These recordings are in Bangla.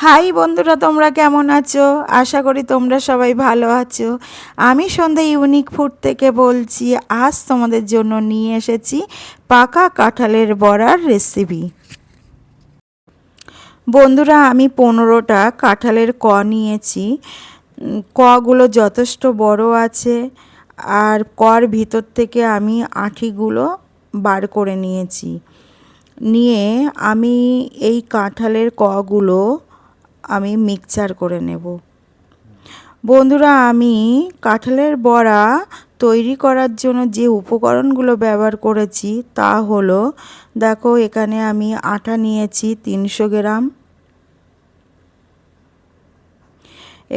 হাই বন্ধুরা, তোমরা কেমন আছো? আশা করি তোমরা সবাই ভালো আছো। আমি সন্ধ্যা ইউনিক ফুড থেকে বলছি। আজ তোমাদের জন্য নিয়ে এসেছি পাকা কাঁঠালের বড়ার রেসিপি। বন্ধুরা, আমি 15টা কাঁঠালের নিয়েছি। কগুলো যথেষ্ট বড় আছে, আর ভিতর থেকে আমি আঁঠিগুলো বার করে নিয়েছি। নিয়ে আমি এই কাঁঠালের কগুলো আমি মিক্সচার করে নেব। বন্ধুরা, আমি কাঁঠালের বড়া তৈরি করার জন্য যে উপকরণগুলো ব্যবহার করেছি তা হলো, দেখো এখানে আমি আটা নিয়েছি 300 গ্রাম।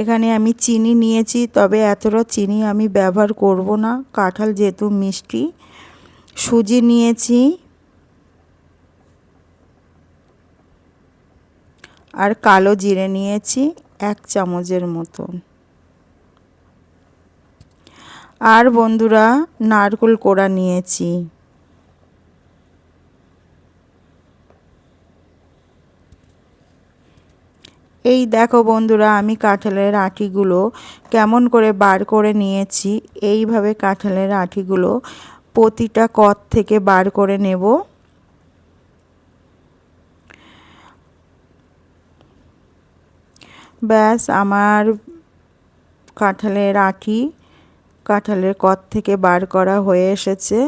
এখানে আমি চিনি নিয়েছি, তবে এতটা চিনি আমি ব্যবহার করব না, কাঁঠাল যেহেতু মিষ্টি। সুজি নিয়েছি, আর কালো জিরে নিয়েছি 1 চামচের মতন। আর বন্ধুরা, নারকেল কোড়া নিয়েছি। এই দেখো বন্ধুরা, আমি কাঁঠালের আঁঠিগুলো কেমন করে বার করে নিয়েছি। এইভাবে কাঁঠালের আঁঠিগুলো প্রতিটা থেকে বার করে নেব। ব্যাস, আমার কাঁঠালের থেকে বার করা হয়ে এসেছে।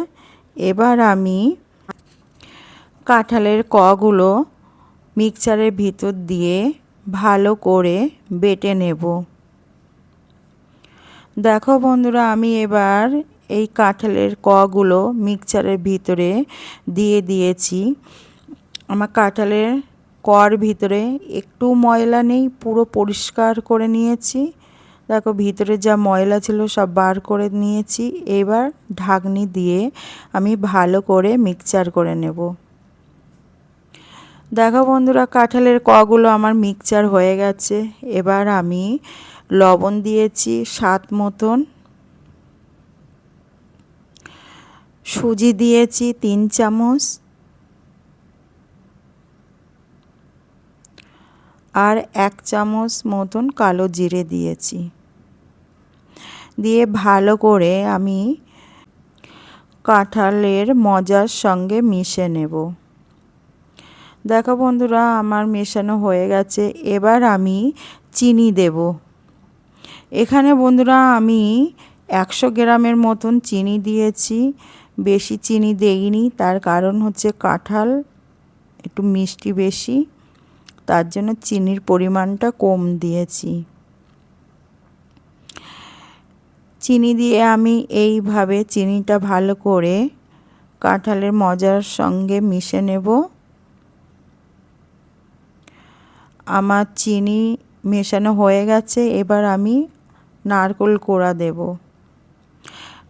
এবার আমি কাঁঠালের কগুলো মিক্সচারের ভিতর দিয়ে ভালো করে বেটে নেব। দেখো বন্ধুরা, আমি এবার এই কাঁঠালের কগুলো মিক্সচারের ভিতরে দিয়ে দিয়েছি। আমার কাঁঠালের ভিতরে একটু ময়লা নেই, পুরো পরিষ্কার করে নিয়েছি। দেখো ভিতরে যা ময়লা ছিল সব বার করে নিয়েছি। এবার ঢাকনি দিয়ে আমি ভালো করে মিক্সচার করে নেব। দেখো বন্ধুরা, কাঁঠালের কগুলো আমার মিক্সচার হয়ে গেছে। এবার আমি লবণ দিয়েছি স্বাদ মতন, সুজি দিয়েছি 3 চামচ, আর 1 চামচ মতন কালো জিরে দিয়েছি। দিয়ে ভালো করে আমি কাঁঠালের মজার সঙ্গে মিশে নেব। দেখো বন্ধুরা, আমার মেশানো হয়ে গেছে। এবার আমি চিনি দেব। এখানে বন্ধুরা আমি 100 গ্রামের মতন চিনি দিয়েছি, বেশি চিনি দেইনি। তার কারণ হচ্ছে কাঁঠাল একটু মিষ্টি বেশি, তার জন্য চিনির পরিমাণটা কম দিয়েছি। চিনি দিয়ে আমি এইভাবে চিনিটা ভালো করে কাঁঠালের মজার সঙ্গে মিশে নেব। আমার চিনি মেশানো হয়ে গেছে। এবার আমি নারকেল কোড়া দেব।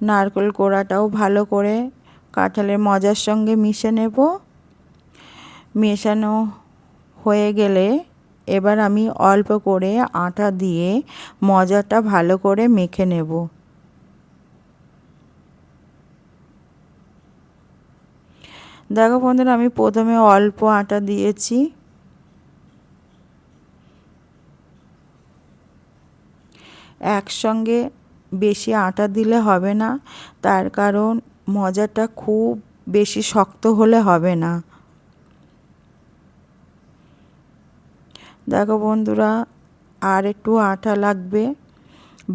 নারকেল কোড়াটাও ভালো করে কাঁঠালের মজার সঙ্গে মিশে নেব। মেশানো হয়ে গেলে এবার আমি অল্প করে আটা দিয়ে মজাটা ভালো করে মেখে নেব। দেখো বন্ধুরা, আমি প্রথমে অল্প আটা দিয়েছি। একসঙ্গে বেশি আটা দিলে হবে না, তার কারণ মজাটা খুব বেশি শক্ত হলে হবে না। দেখো বন্ধুরা, আর একটু আটা লাগবে।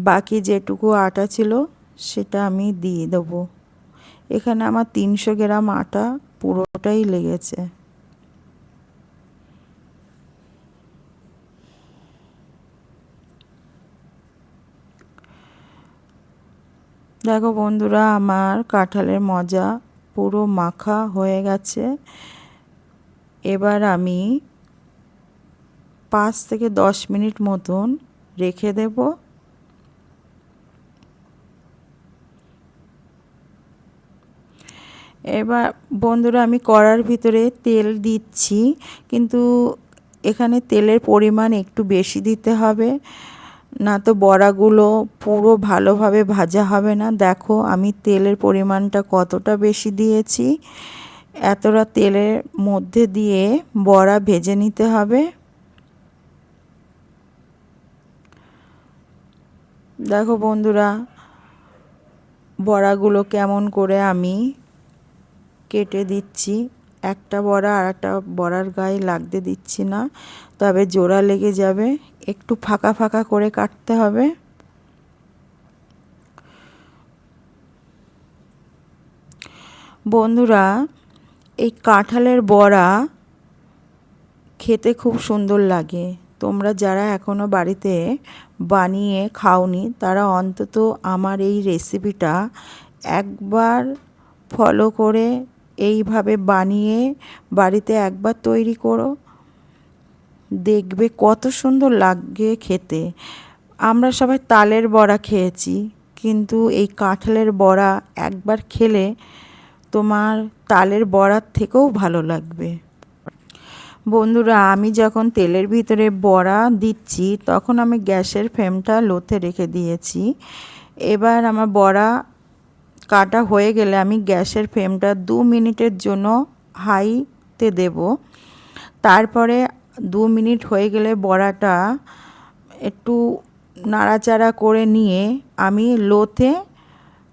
বাকি যেটুকু আটা ছিল সেটা আমি দিয়ে দেবো। এখানে আমার 300 গ্রাম আটা পুরোটাই লেগেছে। দেখো বন্ধুরা, আমার কাঁঠালের মজা পুরো মাখা হয়ে গেছে। এবার আমি 5 থেকে 10 মিনিট মতন রেখে দেব। এবার বন্ধুরা, আমি কড়ার ভিতরে তেল দিচ্ছি, কিন্তু এখানে তেলের পরিমাণ একটু বেশি দিতে হবে, না তো বড়াগুলো পুরো ভালোভাবে ভাজা হবে না। দেখো আমি তেলের পরিমাণটা কতটা বেশি দিয়েছি। এতটা তেলের মধ্যে দিয়ে বড়া ভেজে নিতে হবে। দেখো বন্ধুরা, বড়াগুলো কেমন করে আমি কেটে দিচ্ছি। একটা বড়া আর একটা বড়ার গায়ে লাগতে দিচ্ছি না, তবে জোড়া লেগে যাবে। একটু ফাঁকা ফাঁকা করে কাটতে হবে। বন্ধুরা, এই কাঁঠালের বড়া খেতে খুব সুন্দর লাগে। তোমরা যারা এখনও বাড়িতে বানিয়ে খাওনি, তারা অন্তত আমার এই রেসিপিটা একবার ফলো করে এইভাবে বানিয়ে বাড়িতে একবার তৈরি করো, দেখবে কত সুন্দর লাগে খেতে। আমরা সবাই তালের বড়া খেয়েছি, কিন্তু এই কাঁঠালের বড়া একবার খেলে তোমার তালের বড়ার থেকেও ভালো লাগবে। বন্ধুরা, আমি যখন তেলের ভিতরে বড়া দিচ্ছি তখন আমি গ্যাসের ফ্লেমটা লোতে রেখে দিয়েছি। এবার আমার বড়া কাটা হয়ে গেলে আমি গ্যাসের ফ্লেমটা 2 মিনিটের জন্য হাইতে দেব। তারপরে 2 মিনিট হয়ে গেলে বড়াটা একটু নাড়াচাড়া করে নিয়ে আমি লোতে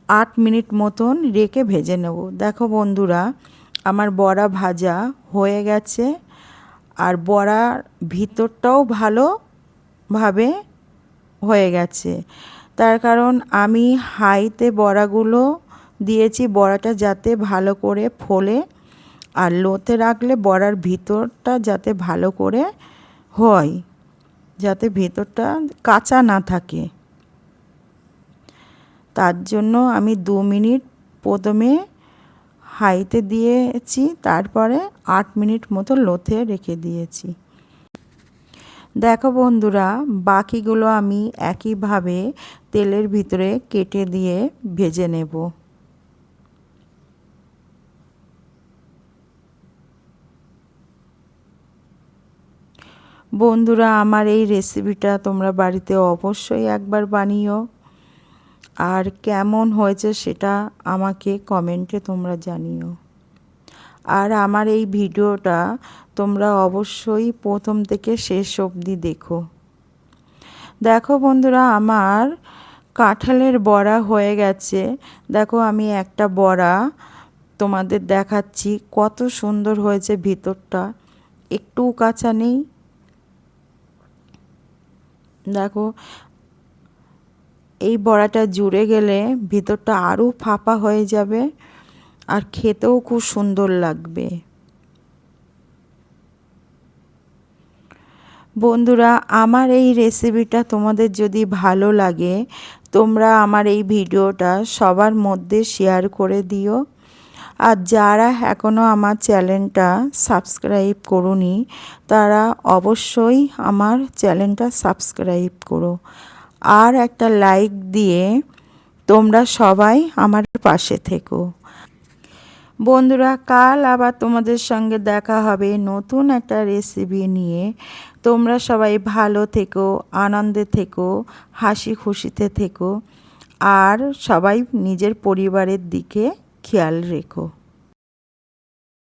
8 মিনিট মতন রেখে ভেজে নেব। দেখো বন্ধুরা, আমার বড়া ভাজা হয়ে গেছে, আর বড়ার ভিতরটাও ভালোভাবে হয়ে গেছে। তার কারণ আমি হাইতে বড়াগুলো দিয়েছি, বড়াটা যাতে ভালো করে ফোলে, আর লোতে রাখলে বড়ার ভিতরটা যাতে ভালো করে হয়, যাতে ভিতরটা কাঁচা না থাকে। তার জন্য আমি 2 মিনিট প্রথমে হাইতে দিয়েছি, তারপরে 8 মিনিট মতো লোতে রেখে দিয়েছি। দেখো বন্ধুরা, বাকিগুলো আমি একইভাবে তেলের ভিতরে কেটে দিয়ে ভেজে নেব। বন্ধুরা, আমার এই রেসিপিটা তোমরা বাড়িতে অবশ্যই একবার বানিও, আর কেমন হয়েছে সেটা আমাকে কমেন্টে তোমরা জানিও। আর আমার এই ভিডিওটা তোমরা অবশ্যই প্রথম থেকে শেষ অবধি দেখো। দেখো বন্ধুরা, আমার কাঁঠালের বড়া হয়ে গেছে। দেখো, আমি একটা বড়া তোমাদের দেখাচ্ছি, কত সুন্দর হয়েছে ভিতরটা, একটুও কাঁচা নেই। দেখো, এই বড়াটা জুড়ে গেলে ভিতরটা আরও ফাঁপা হয়ে যাবে, আর খেতেও খুব সুন্দর লাগবে। বন্ধুরা, আমার এই রেসিপিটা তোমাদের যদি ভালো লাগে, তোমরা আমার এই ভিডিওটা সবার মধ্যে শেয়ার করে দিও। আর যারা এখনও আমার চ্যানেলটা সাবস্ক্রাইব করোনি, তারা অবশ্যই আমার চ্যানেলটা সাবস্ক্রাইব করো, আর একটা লাইক দিয়ে তোমরা সবাই আমার পাশে থেকো। বন্ধুরা, কাল আবার তোমাদের সঙ্গে দেখা হবে নতুন একটা রেসিপি নিয়ে। তোমরা সবাই ভালো থেকো, আনন্দে থেকো, হাসি খুশিতে থেকো, আর সবাই নিজের পরিবারের দিকে খেয়াল রেখো।